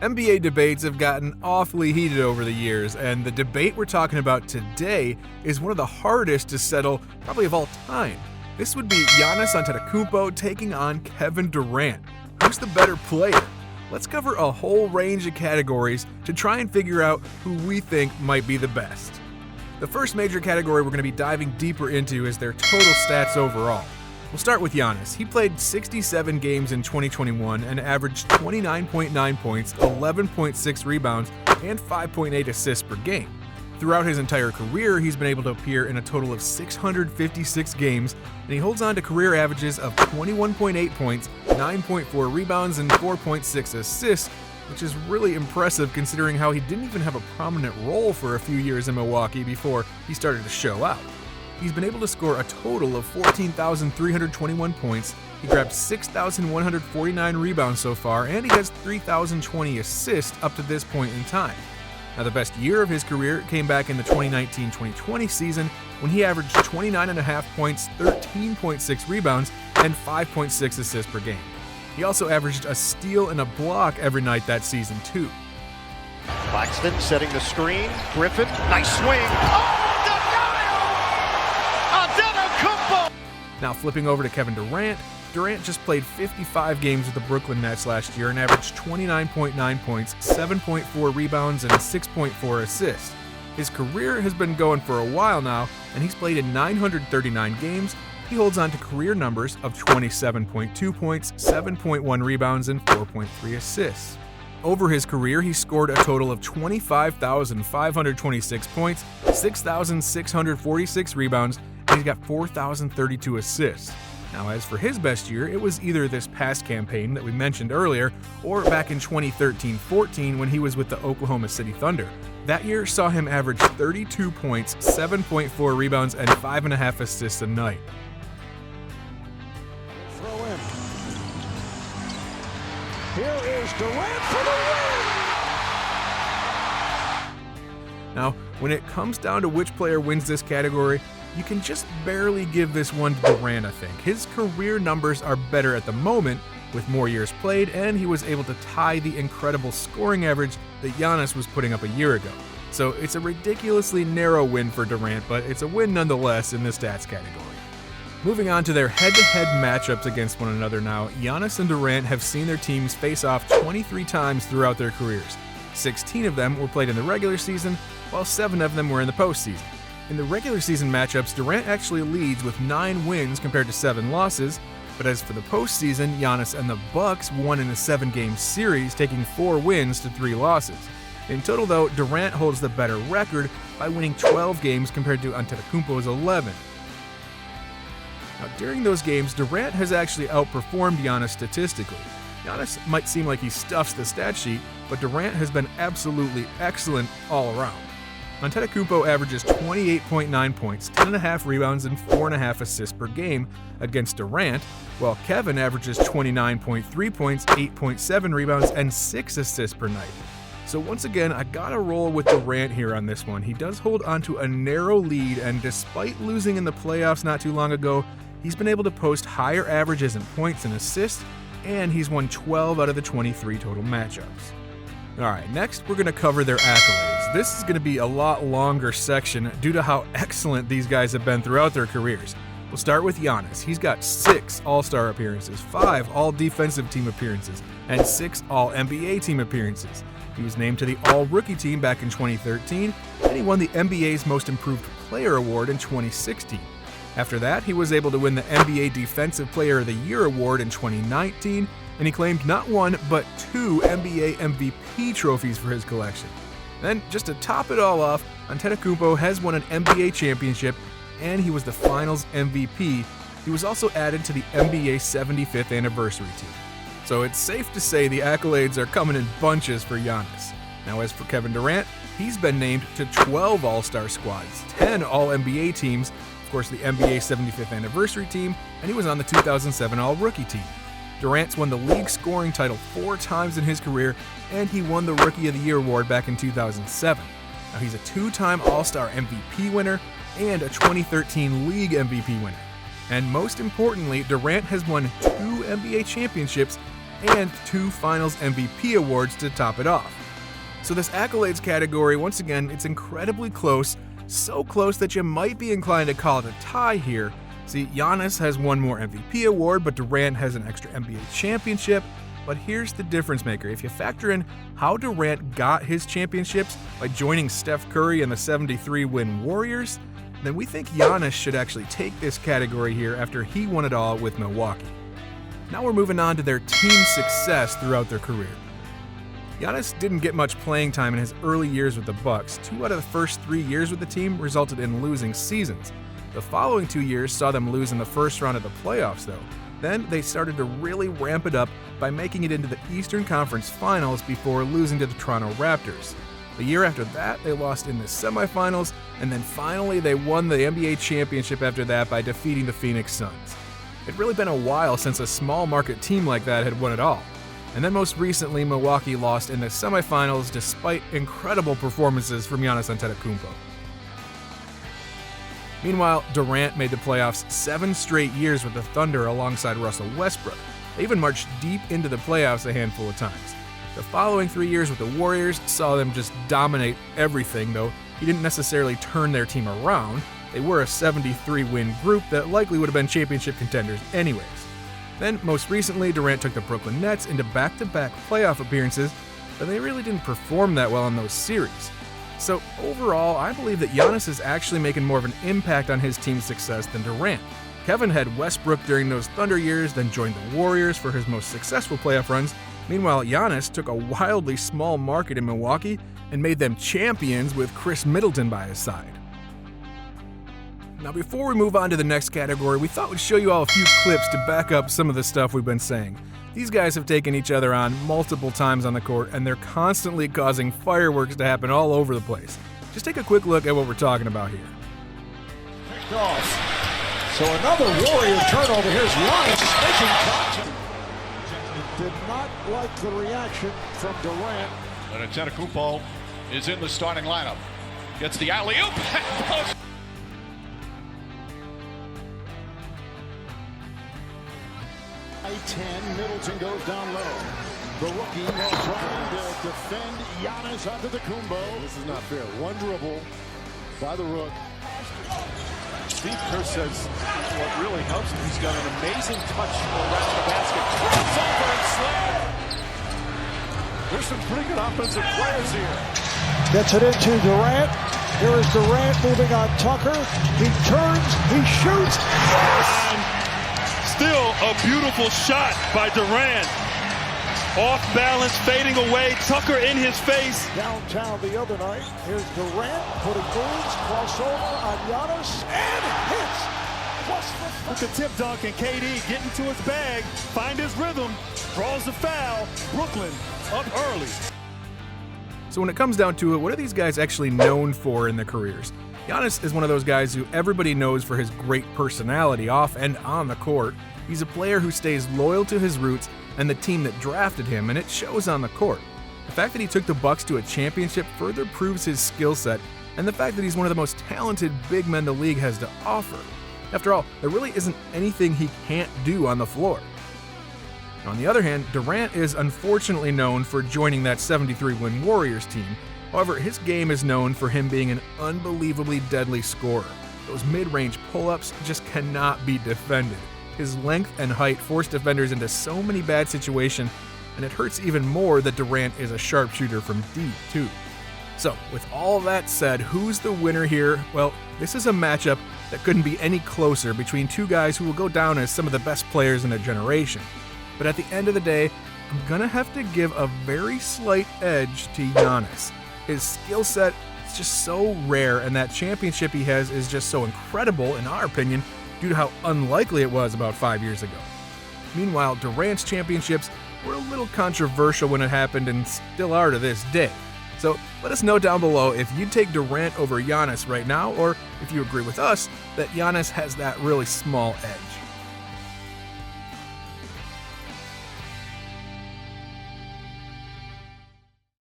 NBA debates have gotten awfully heated over the years, and the debate we're talking about today is one of the hardest to settle probably of all time. This would be Giannis Antetokounmpo taking on Kevin Durant. Who's the better player? Let's cover a whole range of categories to try and figure out who we think might be the best. The first major category we're going to be diving deeper into is their total stats overall. We'll start with Giannis. He played 67 games in 2021 and averaged 29.9 points, 11.6 rebounds, and 5.8 assists per game. Throughout his entire career, he's been able to appear in a total of 656 games, and he holds on to career averages of 21.8 points, 9.4 rebounds, and 4.6 assists, which is really impressive considering how he didn't even have a prominent role for a few years in Milwaukee before he started to show out. He's been able to score a total of 14,321 points, he grabbed 6,149 rebounds so far, and he has 3,020 assists up to this point in time. Now, the best year of his career came back in the 2019-2020 season when he averaged 29.5 points, 13.6 rebounds, and 5.6 assists per game. He also averaged a steal and a block every night that season, too. Claxton setting the screen. Griffin, nice swing. Antetokounmpo! Now, flipping over to Kevin Durant. Durant just played 55 games with the Brooklyn Nets last year and averaged 29.9 points, 7.4 rebounds, and 6.4 assists. His career has been going for a while now, and he's played in 939 games. He holds on to career numbers of 27.2 points, 7.1 rebounds, and 4.3 assists. Over his career, he scored a total of 25,526 points, 6,646 rebounds, and he's got 4,032 assists. Now, as for his best year, it was either this past campaign that we mentioned earlier, or back in 2013-14 when he was with the Oklahoma City Thunder. That year saw him average 32 points, 7.4 rebounds, and 5.5 assists a night. Throw in. Here is Durant for the win! Now, when it comes down to which player wins this category, you can just barely give this one to Durant, I think. His career numbers are better at the moment, with more years played, and he was able to tie the incredible scoring average that Giannis was putting up a year ago. So it's a ridiculously narrow win for Durant, but it's a win nonetheless in the stats category. Moving on to their head-to-head matchups against one another now, Giannis and Durant have seen their teams face off 23 times throughout their careers. 16 of them were played in the regular season, while 7 of them were in the postseason. In the regular season matchups, Durant actually leads with 9 wins compared to 7 losses, but as for the postseason, Giannis and the Bucks won in a 7-game series, taking 4 wins to 3 losses. In total, though, Durant holds the better record by winning 12 games compared to Antetokounmpo's 11. Now, during those games, Durant has actually outperformed Giannis statistically. Giannis might seem like he stuffs the stat sheet, but Durant has been absolutely excellent all around. Antetokounmpo averages 28.9 points, 10.5 rebounds, and 4.5 assists per game against Durant, while Kevin averages 29.3 points, 8.7 rebounds, and 6 assists per night. So once again, I gotta roll with Durant here on this one. He does hold onto a narrow lead, and despite losing in the playoffs not too long ago, he's been able to post higher averages in points and assists, and he's won 12 out of the 23 total matchups. Alright, next we're going to cover their accolades. This is going to be a lot longer section due to how excellent these guys have been throughout their careers. We'll start with Giannis. He's got 6 All-Star appearances, 5 All-Defensive Team appearances, and 6 All-NBA Team appearances. He was named to the All-Rookie Team back in 2013, and he won the NBA's Most Improved Player Award in 2016. After that, he was able to win the NBA Defensive Player of the Year award in 2019, and he claimed not 1, but 2 NBA MVP trophies for his collection. Then, just to top it all off, Antetokounmpo has won an NBA championship, and he was the Finals MVP. He was also added to the NBA 75th anniversary team. So it's safe to say the accolades are coming in bunches for Giannis. Now, as for Kevin Durant, he's been named to 12 All-Star squads, 10 All-NBA teams, of course the NBA 75th anniversary team, and he was on the 2007 All-Rookie team. Durant's won the league scoring title 4 times in his career, and he won the Rookie of the Year award back in 2007. Now, he's a 2-time All-Star MVP winner and a 2013 League MVP winner. And most importantly, Durant has won 2 NBA championships and 2 Finals MVP awards to top it off. So this accolades category, once again, it's incredibly close, so close that you might be inclined to call it a tie here. See, Giannis has one more MVP award, but Durant has an extra NBA championship. But here's the difference maker. If you factor in how Durant got his championships by joining Steph Curry and the 73-win Warriors, then we think Giannis should actually take this category here after he won it all with Milwaukee. Now we're moving on to their team success throughout their career. Giannis didn't get much playing time in his early years with the Bucks. 2 out of the first 3 years with the team resulted in losing seasons. The following 2 years saw them lose in the first round of the playoffs, though. Then they started to really ramp it up by making it into the Eastern Conference Finals before losing to the Toronto Raptors. The year after that, they lost in the semifinals, and then finally they won the NBA championship after that by defeating the Phoenix Suns. It'd really been a while since a small market team like that had won it all. And then most recently, Milwaukee lost in the semifinals despite incredible performances from Giannis Antetokounmpo. Meanwhile, Durant made the playoffs 7 straight years with the Thunder alongside Russell Westbrook. They even marched deep into the playoffs a handful of times. The following 3 years with the Warriors saw them just dominate everything, though he didn't necessarily turn their team around. They were a 73-win group that likely would have been championship contenders anyways. Then, most recently, Durant took the Brooklyn Nets into back-to-back playoff appearances, but they really didn't perform that well in those series. So overall, I believe that Giannis is actually making more of an impact on his team's success than Durant. Kevin had Westbrook during those Thunder years, then joined the Warriors for his most successful playoff runs. Meanwhile, Giannis took a wildly small market in Milwaukee and made them champions with Chris Middleton by his side. Now before we move on to the next category, we thought we'd show you all a few clips to back up some of the stuff we've been saying. These guys have taken each other on multiple times on the court, and they're constantly causing fireworks to happen all over the place. Just take a quick look at what we're talking about here. Picked off. So another Warrior turnover. Here's Giannis making contact. Did not like the reaction from Durant. And Antetokounmpo is in the starting lineup. Gets the alley-oop. 10, Middleton goes down low. The rookie trying to defend Giannis Antetokounmpo. This is not fair. One dribble by the Rook. Steve Kerr says what really helps him, he's got an amazing touch around the basket. Cross over and slam. There's some pretty good offensive players here. Gets it into Durant. Here is Durant moving on Tucker. He turns, he shoots. Yes! Still a beautiful shot by Durant. Off balance, fading away, Tucker in his face. Downtown the other night. Here's Durant putting moves, crossover on Giannis, and hits. Look at Tip Dunk and KD getting to his bag, find his rhythm, draws the foul. Brooklyn up early. So when it comes down to it, what are these guys actually known for in their careers? Giannis is one of those guys who everybody knows for his great personality off and on the court. He's a player who stays loyal to his roots and the team that drafted him, and it shows on the court. The fact that he took the Bucks to a championship further proves his skill set, and the fact that he's one of the most talented big men the league has to offer. After all, there really isn't anything he can't do on the floor. On the other hand, Durant is unfortunately known for joining that 73-win Warriors team. However, his game is known for him being an unbelievably deadly scorer. Those mid-range pull-ups just cannot be defended. His length and height force defenders into so many bad situations, and it hurts even more that Durant is a sharpshooter from deep, too. So, with all that said, who's the winner here? Well, this is a matchup that couldn't be any closer between two guys who will go down as some of the best players in their generation. But at the end of the day, I'm gonna have to give a very slight edge to Giannis. His skill set is just so rare, and that championship he has is just so incredible, in our opinion, due to how unlikely it was about 5 years ago. Meanwhile, Durant's championships were a little controversial when it happened and still are to this day. So let us know down below if you'd take Durant over Giannis right now, or if you agree with us that Giannis has that really small edge.